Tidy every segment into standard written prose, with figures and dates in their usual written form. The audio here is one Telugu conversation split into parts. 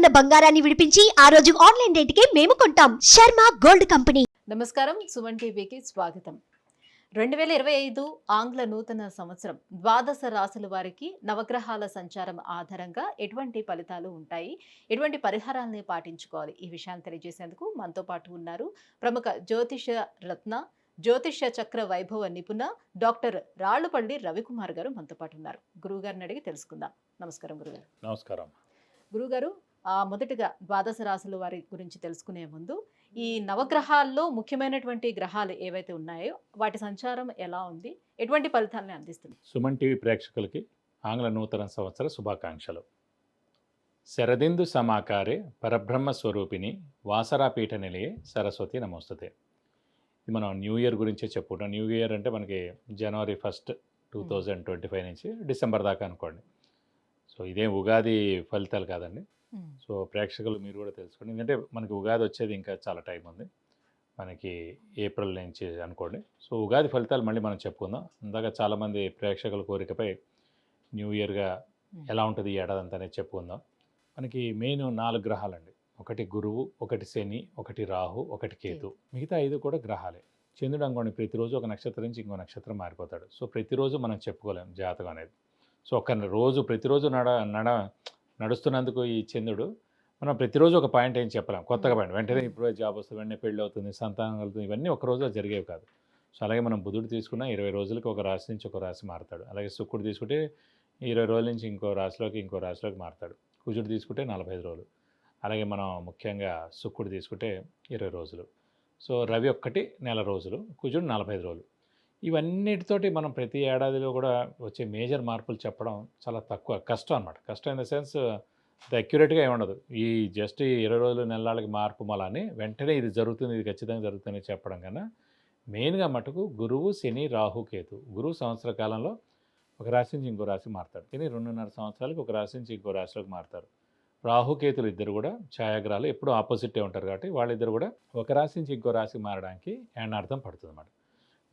ఉన్న బంగారాన్ని విడిపించి ఆ రోజు ఆన్లైన్ రేటుకే మేము కొంటాం. Sharma gold company. నమస్కారం, సుమన్ టీవీకి స్వాగతం. 2025 ఆంగ్ల నూతన సంవత్సరం ద్వాదశ రాశుల వారికి నవగ్రహాల సంచారం ఆధారంగా ఎటువంటి ఫలితాలు ఉంటాయి, ఎటువంటి పరిహారాలని పాటించుకోవాలి, ఈ విషయాన్ని తెలియజేసేందుకు మనతో పాటు ఉన్నారు ప్రముఖ జ్యోతిష రత్న, జ్యోతిష చక్ర వైభవ నిపుణ డాక్టర్ రాళ్లపల్లి రవికుమార్ గారు మనతో పాటు ఉన్నారు. గురువుగారిని అడిగి తెలుసుకుందాం. నమస్కారం గురుగారు. నమస్కారం గురుగారు, మొదటిగా ద్వాదశ రాశుల వారి గురించి తెలుసుకునే ముందు ఈ నవగ్రహాల్లో ముఖ్యమైనటువంటి గ్రహాలు ఏవైతే ఉన్నాయో వాటి సంచారం ఎలా ఉంది, ఎటువంటి ఫలితాలను అందిస్తుంది? సుమన్ టీవీ ప్రేక్షకులకి ఆంగ్ల నూతన సంవత్సర శుభాకాంక్షలు. శరదిందు సమాకారే పరబ్రహ్మ స్వరూపిణి వాసరాపీఠ నిలయే సరస్వతి నమోస్తుతే. ఇది మనం న్యూ ఇయర్ గురించే చెప్పుకుంటాం. న్యూ ఇయర్ అంటే మనకి జనవరి 1, 2025 నుంచి డిసెంబర్ దాకా అనుకోండి. సో ఇదే ఉగాది ఫలితాలు కాదండి. సో ప్రేక్షకులు మీరు కూడా తెలుసుకోండి, ఎందుకంటే మనకి ఉగాది వచ్చేది ఇంకా చాలా టైం ఉంది, మనకి ఏప్రిల్ నుంచి అనుకోండి. సో ఉగాది ఫలితాలు మళ్ళీ మనం చెప్పుకుందాం. ఇందాక చాలామంది ప్రేక్షకుల కోరికపై న్యూ ఇయర్గా ఎలా ఉంటుంది ఈ ఏడాది అంతా అనేది చెప్పుకుందాం. మనకి మెయిన్ 4 గ్రహాలండి. ఒకటి గురువు, ఒకటి శని, ఒకటి రాహు, ఒకటి కేతు. మిగతా 5 కూడా గ్రహాలే. చంద్రుడు అనుకోండి ప్రతిరోజు ఒక నక్షత్రం నుంచి ఇంకో నక్షత్రం మారిపోతాడు. సో ప్రతిరోజు మనం చెప్పుకోలేం జాతకం అనేది. సో ఒక రోజు ప్రతిరోజు నడుస్తున్నందుకు ఈ చంద్రుడు మనం ప్రతిరోజు ఒక పాయింట్ ఏం చెప్పలేం, కొత్తగా పాయింట్ వెంటనే ఇప్పుడు జాబ్ వస్తుంది, వెంటనే పెళ్ళి అవుతుంది, సంతానం కలుగుతుంది, ఇవన్నీ ఒక రోజులో జరిగేవి కాదు. సో అలాగే మనం బుధుడు తీసుకున్న 20 రోజులకి ఒక రాశి నుంచి ఒక రాశి మారుతాడు. అలాగే శుక్రుడు తీసుకుంటే 20 రోజుల నుంచి ఇంకో రాశిలోకి మారుతాడు. కుజుడు తీసుకుంటే 45 రోజులు. అలాగే మనం ముఖ్యంగా శుక్రుడు తీసుకుంటే 20 రోజులు. సో రవి ఒక్కటి నెల రోజులు, కుజుడు 45 రోజులు. ఇవన్నిటితోటి మనం ప్రతి ఏడాదిలో కూడా వచ్చే మేజర్ మార్పులు చెప్పడం చాలా తక్కువ, కష్టం అనమాట. కష్టం ఇన్ ద సెన్స్ అది అక్యురేట్గా ఏమి ఉండదు. ఈ జస్ట్ 20 రోజులు నెలలకి మార్పు మళ్ళీ వెంటనే ఇది జరుగుతుంది, ఇది ఖచ్చితంగా జరుగుతుందని చెప్పడం కన్నా మెయిన్గా మటుకు గురువు, శని, రాహు, కేతు. గురువు సంవత్సర కాలంలో ఒక రాశి నుంచి ఇంకో రాశి మారుతాడు. శని 2.5 సంవత్సరాలకు ఒక రాశి నుంచి ఇంకో రాశిలోకి మారుతారు. రాహుకేతులు ఇద్దరు కూడా ఛాయాగ్రహాలు, ఎప్పుడూ ఆపోజిటే ఉంటారు కాబట్టి వాళ్ళిద్దరు కూడా ఒక రాశి నుంచి ఇంకో రాశికి మారడానికి ఏడార్థం పడుతుంది అన్నమాట.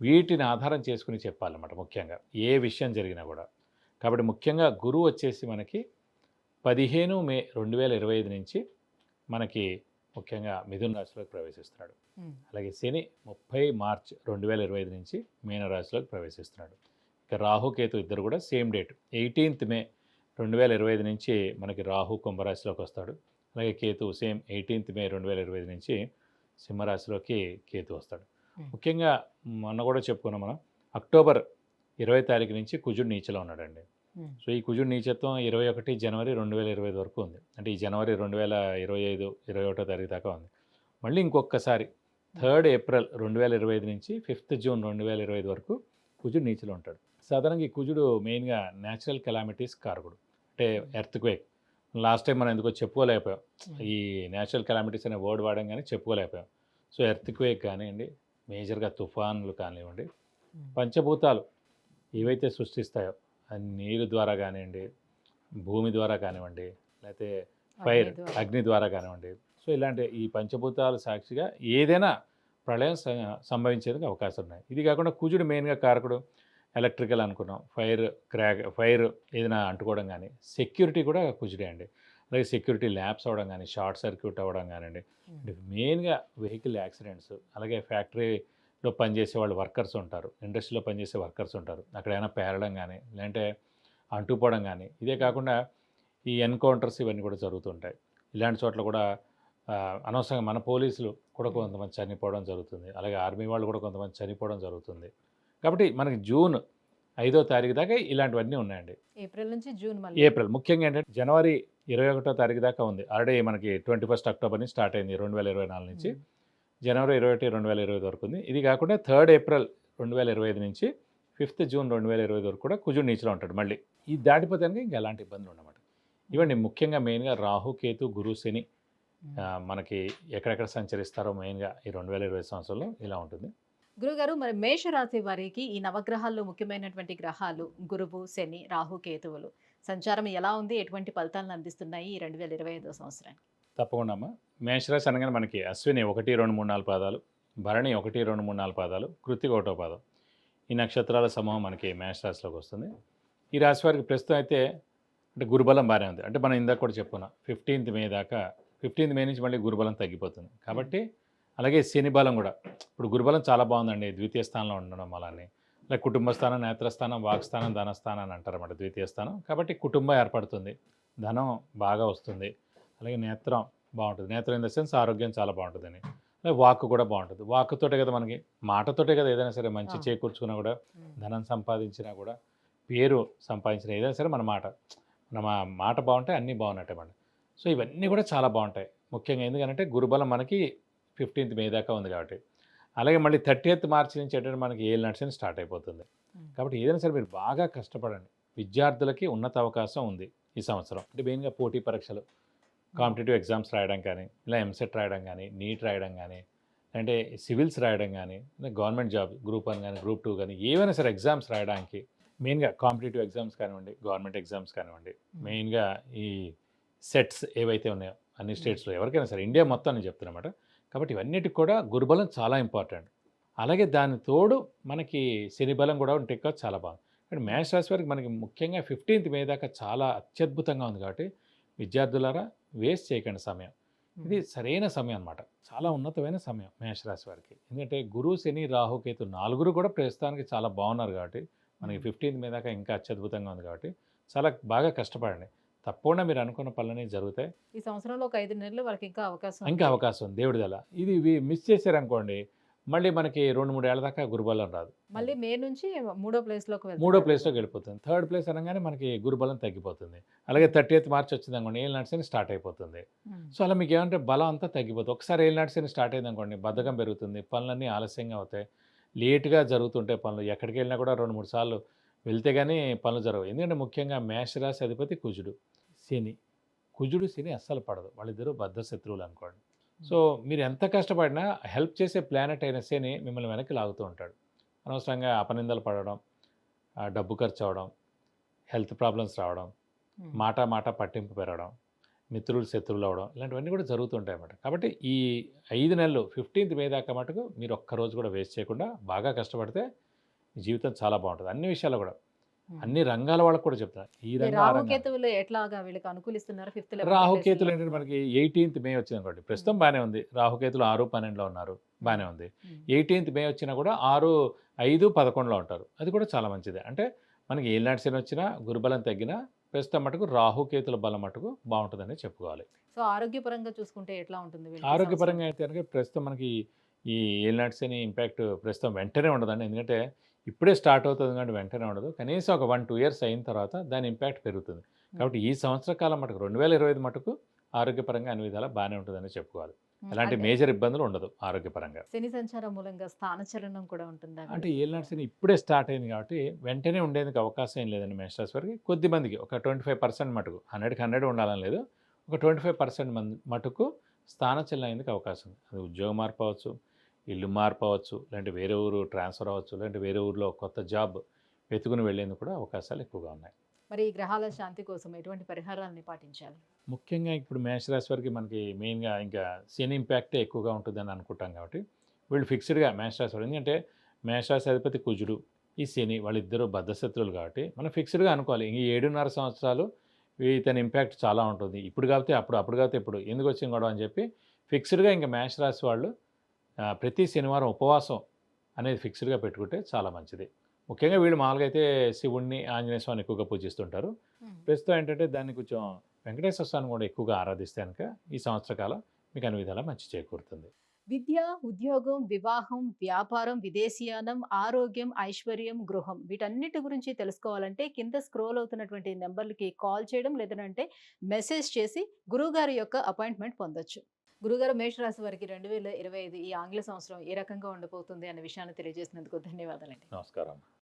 వీటిని ఆధారం చేసుకుని చెప్పాలన్నమాట ముఖ్యంగా ఏ విషయం జరిగినా కూడా. కాబట్టి ముఖ్యంగా గురువు వచ్చేసి మనకి 15 మే 2025 నుంచి మనకి ముఖ్యంగా మిథున రాశిలోకి ప్రవేశిస్తున్నాడు. అలాగే శని 30 మార్చ్ 2025 నుంచి మీన రాశిలోకి ప్రవేశిస్తున్నాడు. ఇక రాహుకేతు ఇద్దరు కూడా సేమ్ డేట్ 18th మే 2025 నుంచి మనకి రాహు కుంభరాశిలోకి వస్తాడు. అలాగే కేతు సేమ్ 18th మే 2025 నుంచి సింహరాశిలోకి కేతు వస్తాడు. ముఖ్యంగా మొన్న కూడా చెప్పుకున్నాం మనం, అక్టోబర్ 20 తారీఖు నుంచి కుజుడు నీచలో ఉన్నాడండి. సో ఈ కుజుడు నీచత్వం 21 జనవరి 2025 వరకు ఉంది. అంటే ఈ జనవరి 2025 21వ తారీఖు దాకా ఉంది. మళ్ళీ ఇంకొకసారి 3rd ఏప్రిల్ 2025 నుంచి 5th జూన్ 2025 వరకు కుజుడు నీచలో ఉంటాడు. సాధారణంగా ఈ కుజుడు మెయిన్గా న్యాచురల్ కెలామిటీస్ కారకుడు, అంటే ఎర్త్క్వేక్. లాస్ట్ టైం మనం ఎందుకో చెప్పుకోలేకపోయాం, ఈ న్యాచురల్ కెలామిటీస్ అనే వర్డ్ వాడడం కానీ చెప్పుకోలేకపోయాం. సో ఎర్త్క్వేక్ కానివ్వండి, మేజర్గా తుఫాన్లు కానివ్వండి, పంచభూతాలు ఏవైతే సృష్టిస్తాయో నీరు ద్వారా కానివ్వండి, భూమి ద్వారా కానివ్వండి, లేకపోతే ఫైర్ అగ్ని ద్వారా కానివ్వండి, సో ఇలాంటి ఈ పంచభూతాలు సాక్షిగా ఏదైనా ప్రళయం సంభవించేందుకు అవకాశం ఉన్నాయి. ఇది కాకుండా కుజుడు మెయిన్గా కారకుడు ఎలక్ట్రికల్ అనుకున్నాం, ఫైర్ ఏదైనా అంటుకోవడం కానీ, సెక్యూరిటీ కూడా కుజుడే అండి. అలాగే సెక్యూరిటీ ల్యాబ్స్ అవ్వడం కానీ, షార్ట్ సర్క్యూట్ అవ్వడం కానివ్వండి, మెయిన్గా వెహికల్ యాక్సిడెంట్స్, అలాగే ఫ్యాక్టరీలో పనిచేసే వాళ్ళు వర్కర్స్ ఉంటారు, ఇండస్ట్రీలో పనిచేసే వర్కర్స్ ఉంటారు, అక్కడ ఏమైనా పేరడం కానీ లేదంటే అంటుపోవడం కానీ, ఇదే కాకుండా ఈ ఎన్కౌంటర్స్ ఇవన్నీ కూడా జరుగుతుంటాయి. ఇలాంటి చోట్ల కూడా అనవసరంగా మన పోలీసులు కూడా కొంతమంది చనిపోవడం జరుగుతుంది, అలాగే ఆర్మీ వాళ్ళు కూడా కొంతమంది చనిపోవడం జరుగుతుంది. కాబట్టి మనకి జూన్ 5వ తారీఖు దాకా ఇలాంటివన్నీ ఉన్నాయండి. ఏప్రిల్ నుంచి జూన్, ఏప్రిల్ ముఖ్యంగా ఏంటంటే జనవరి 21వ తారీఖు దాకా ఉంది. ఆల్రెడీ మనకి 21 అక్టోబర్ నుంచి స్టార్ట్ అయింది 2024 నుంచి జనవరి 21, 2025 వరకు ఉంది. ఇది కాకుండా 3rd ఏప్రిల్ 2025 నుంచి 5th జూన్ 2025 వరకు కూడా కుజుడు నీచలో ఉంటాడు. మళ్ళీ ఇది దాటిపోతే కనుక ఇంకా ఎలాంటి ఇబ్బందులు ఉండమాట. ఇవ్వండి ముఖ్యంగా మెయిన్గా రాహు, కేతు, గురు, శని మనకి ఎక్కడెక్కడ సంచరిస్తారో మెయిన్గా ఈ 2025 సంవత్సరంలో ఇలా ఉంటుంది. గురుగారు, మరి మేషరాశి వారికి ఈ నవగ్రహాల్లో ముఖ్యమైనటువంటి గ్రహాలు గురువు, శని, రాహు, కేతువులు సంచారం ఎలా ఉంది, ఎటువంటి ఫలితాలను అందిస్తున్నాయి ఈ 2025 సంవత్సరానికి? తప్పకుండా అమ్మా. మేషరాశి అనగానే మనకి అశ్విని 1, 2, 3, 4 పాదాలు, భరణి 1, 2, 3, 4 పాదాలు, కృత్తిక 1వ పాదం, ఈ నక్షత్రాల సమూహం మనకి మేషరాశిలోకి వస్తుంది. ఈ రాశి వారికి ప్రస్తుతం అయితే అంటే గురుబలం బాగానే ఉంది. అంటే మనం ఇందాక కూడా చెప్పుకున్నాం 15th మే దాకా 15th మే నుంచి మళ్ళీ గురుబలం తగ్గిపోతుంది. కాబట్టి అలాగే శని బలం కూడా ఇప్పుడు గురుబలం చాలా బాగుందండి ద్వితీయ స్థానంలో ఉండడం వల్లనే. ఇలా కుటుంబ స్థానం, నేత్రస్థానం, వాక్స్థానం, ధనస్థానం అని అంటారన్నమాట ద్వితీయ స్థానం. కాబట్టి కుటుంబం ఏర్పడుతుంది, ధనం బాగా వస్తుంది, అలాగే నేత్రం బాగుంటుంది. నేత్రం ఇన్ ద సెన్స్ ఆరోగ్యం చాలా బాగుంటుందని. అలాగే వాక్ కూడా బాగుంటుంది. వాక్తోటే కదా మనకి మాటతోటే కదా ఏదైనా సరే మంచి ఆ. చేకూర్చుకున్నా కూడా, ఉమ్. ధనం సంపాదించినా కూడా, పేరు సంపాదించిన ఏదైనా సరే మన మాట బాగుంటే అన్నీ బాగున్నట్టే మనం. సో ఇవన్నీ కూడా చాలా బాగుంటాయి. ముఖ్యంగా ఎందుకంటే గురుబలం మనకి 15th మే దాకా ఉంది కాబట్టి. అలాగే మళ్ళీ 30th మార్చి నుంచి ఏంటంటే మనకి ఏళ్ళు నడిచిన స్టార్ట్ అయిపోతుంది. కాబట్టి ఏదైనా సరే మీరు బాగా కష్టపడండి. విద్యార్థులకి ఉన్నత అవకాశం ఉంది ఈ సంవత్సరం. అంటే మెయిన్గా పోటీ పరీక్షలు, కాంపిటేటివ్ ఎగ్జామ్స్ రాయడం కానీ, ఇలా ఎంసెట్ రాయడం కానీ, నీట్ రాయడం కానీ, అంటే సివిల్స్ రాయడం కానీ, గవర్నమెంట్ జాబ్ గ్రూప్ 1 కానీ, గ్రూప్ 2 కానీ, ఏవైనా సరే ఎగ్జామ్స్ రాయడానికి మెయిన్గా కాంపిటేటివ్ ఎగ్జామ్స్ కానివ్వండి, గవర్నమెంట్ ఎగ్జామ్స్ కానివ్వండి, మెయిన్గా ఈ సెట్స్ ఏవైతే ఉన్నాయో అన్ని స్టేట్స్లో ఎవరికైనా సరే ఇండియా మొత్తం నేను చెప్తున్నమాట. కాబట్టి ఇవన్నిటికి కూడా గురుబలం చాలా ఇంపార్టెంట్. అలాగే దాని తోడు మనకి శని బలం కూడా ఉంటే ఇంకా చాలా బాగుంది. కానీ మేష రాశి వారికి మనకి ముఖ్యంగా 15th మే దాకా చాలా అత్యద్భుతంగా ఉంది కాబట్టి విద్యార్థులారా వేస్ట్ చేయకండి సమయం. ఇది సరైన సమయం అన్నమాట. చాలా ఉన్నతమైన సమయం మేషరాశి వారికి. ఎందుకంటే గురు, శని, రాహు, కేతు నలుగురు కూడా ప్రస్తుతానికి చాలా బాగున్నారు కాబట్టి మనకి 15th మే దాకా ఇంకా అత్యద్భుతంగా ఉంది కాబట్టి చాలా బాగా కష్టపడండి. తప్పకుండా మీరు అనుకున్న పనులన్నీ జరుగుతాయి. ఈ సంవత్సరంలో ఒక 5 నెలలు వాళ్ళకి ఇంకా అవకాశం ఇంకా ఉంది. అవకాశం ఉంది దేవుడి దయ. ఇది మిస్ చేశారనుకోండి మళ్ళీ మనకి 2-3 ఏళ్ల దాకా గురుబలం రాదు. మళ్ళీ మే నుంచి మూడో ప్లేస్లోకి మూడో వెళ్తారు. ప్లేస్లోకి వెళ్ళిపోతుంది. 3rd ప్లేస్ అనగానే మనకి గురుబలం తగ్గిపోతుంది. అలాగే 30th మార్చి వచ్చిందనుకోండి ఏళ్ళు నడిచిన స్టార్ట్ అయిపోతుంది. ఉమ్. సో అలా మీకు ఏమంటే బలం అంతా తగ్గిపోతుంది. ఒకసారి ఏళ్ళు నడిచిన స్టార్ట్ అయిందనుకోండి బద్ధకం పెరుగుతుంది, పనులన్నీ ఆలస్యంగా అవుతాయి, లేట్గా జరుగుతుంటాయి పనులు. ఎక్కడికి వెళ్ళినా కూడా 2-3 సార్లు వెళ్తే కానీ పనులు జరగవు. ఎందుకంటే ముఖ్యంగా మేషరాశి అధిపతి కుజుడు, శని. కుజుడు, శని అస్సలు పడదు, వాళ్ళిద్దరూ బద్ధ శత్రువులు అనుకోండి. సో మీరు ఎంత కష్టపడినా హెల్ప్ చేసే ప్లానెట్ అయిన శని మిమ్మల్ని వెనక్కి లాగుతూ ఉంటాడు. అనవసరంగా అపనిందలు పడడం, డబ్బు ఖర్చు అవ్వడం, హెల్త్ ప్రాబ్లమ్స్ రావడం, ఉమ్. మాట పట్టింపు పెరగడం, మిత్రులు శత్రువులు అవ్వడం, ఇలాంటివన్నీ కూడా జరుగుతుంటాయి అన్నమాట. కాబట్టి ఈ 5 నెలలు 15th మే దాకా మటుకు మీరు ఒక్కరోజు కూడా వేస్ట్ చేయకుండా బాగా కష్టపడితే మీ జీవితం చాలా బాగుంటుంది. అన్ని విషయాల్లో కూడా, ఉమ్. అన్ని రంగాల వాళ్ళకు కూడా చెప్తాను. ఈ ఈ రంగం ఆ రంగం. రాహుకేతువులు ఎట్లాగా వీళ్ళకి అనుకూలిస్తున్నారు? 5th, 11th రాహుకేతులు ప్లేస్లో? ఏంటంటే మనకి 18th మే వచ్చింది అనుకోండి ప్రస్తుతం బాగానే ఉంది. రాహుకేతులు 6-12లో ఉన్నారు, బాగానే ఉంది. ఉమ్. 18th మే వచ్చినా కూడా 6-5-11లో ఉంటారు, అది కూడా చాలా మంచిదే. అంటే మనకి ఏలినాటి శని వచ్చినా గురుబలం తగ్గినా ప్రస్తుతం మటుకు రాహుకేతుల బలం మటుకు బాగుంటుందని చెప్పుకోవాలి. సో ఆరోగ్యపరంగా చూసుకుంటే ఎట్లా ఉంటుంది వీళ్ళకి ఈ ఆరోగ్యపరంగా సంవత్సరం? అయితే కనుక ప్రస్తుతం మనకి ఈ ఏలినాటి శని ఇంపాక్ట్ ప్రస్తుతం వెంటనే ఉండదండి. ఎందుకంటే ఇప్పుడే స్టార్ట్ అవుతుంది కాబట్టి వెంటనే ఉండదు. కనీసం ఒక 1-2 ఇయర్స్ అయిన తర్వాత దాని ఇంపాక్ట్ పెరుగుతుంది. కాబట్టి ఈ సంవత్సర కాలం మటుకు 2025 మటుకు ఆరోగ్యపరంగా అన్ని విధాలా బాగానే ఉంటుందని చెప్పుకోవాలి. ఉమ్. ఎలాంటి అంటే మేజర్ ఇబ్బందులు ఉండదు ఆరోగ్యపరంగా. శని సంచారం మూలంగా స్థానచలనం కూడా ఉంటుందా అంటే వీళ్ళకి? ఏలినాటి శని ఇప్పుడే స్టార్ట్ అయింది కాబట్టి వెంటనే ఉండేందుకు అవకాశం ఏం లేదండి మేషరాశి వారికి. కొద్దిమందికి ఒక 25% మటుకు, 100కి 100 ఉండాలని లేదు, ఒక 25% మటుకు స్థానచలనం అయ్యేందుకు అవకాశం ఉంది. అది ఉద్యోగం మార్పు అవ్వచ్చు, ఇల్లు మార్పు అవ్వచ్చు, లేదంటే వేరే ఊరు ట్రాన్స్ఫర్ అవ్వచ్చు, లేదంటే వేరే ఊరిలో కొత్త జాబ్ వెతుకుని వెళ్ళేందుకు కూడా అవకాశాలు ఎక్కువగా ఉన్నాయి. మరి ఈ గ్రహాల శాంతి కోసం ఎటువంటి పరిహారాలని పాటించాలి? ముఖ్యంగా ఇప్పుడు మేషరాశి వారికి మనకి మెయిన్గా ఇంకా శని ఇంపాక్టే ఎక్కువగా ఉంటుందని అనుకుంటాం కాబట్టి వీళ్ళు ఫిక్స్డ్గా మేషరాశి వారు, ఎందుకంటే మేషరాశి అధిపతి కుజుడు, ఈ శని వాళ్ళిద్దరూ బద్ధశత్రువులు కాబట్టి మనం ఫిక్స్డ్గా అనుకోవాలి. ఈ 7.5 సంవత్సరాలు ఇతని ఇంపాక్ట్ చాలా ఉంటుంది. ఇప్పుడు కాబట్టి అప్పుడు కాబట్టి ఇప్పుడు ఎందుకు వచ్చింది గొడవ అని చెప్పి ఫిక్స్డ్గా ఇంకా మేషరాశి వాళ్ళు ప్రతి శనివారం ఉపవాసం అనేది ఫిక్స్డ్గా పెట్టుకుంటే చాలా మంచిది. ముఖ్యంగా వీళ్ళు మామూలుగా అయితే శివుణ్ణి, ఆంజనేయ స్వామిని ఎక్కువగా పూజిస్తుంటారు. ప్రస్తుతం ఏంటంటే దాన్ని కొంచెం వెంకటేశ్వర స్వామిని కూడా ఎక్కువగా ఆరాధిస్తే కనుక ఈ సంవత్సర కాలం మీకు అన్ని విధాలా మంచి చేకూరుతుంది. విద్య, ఉద్యోగం, వివాహం, వ్యాపారం, విదేశీయానం, ఆరోగ్యం, ఐశ్వర్యం, గృహం వీటన్నిటి గురించి తెలుసుకోవాలంటే కింద స్క్రోల్ అవుతున్నటువంటి నెంబర్లకి కాల్ చేయడం లేదంటే మెసేజ్ చేసి గురువుగారి యొక్క అపాయింట్మెంట్ పొందొచ్చు. గురుగారు, మేషరాశి వారికి 2025 ఈ ఆంగ్ల సంవత్సరం ఏ రకంగా ఉండబోతుంది అనే విషయాన్ని తెలియజేసినందుకు ధన్యవాదాలండి. నమస్కారం.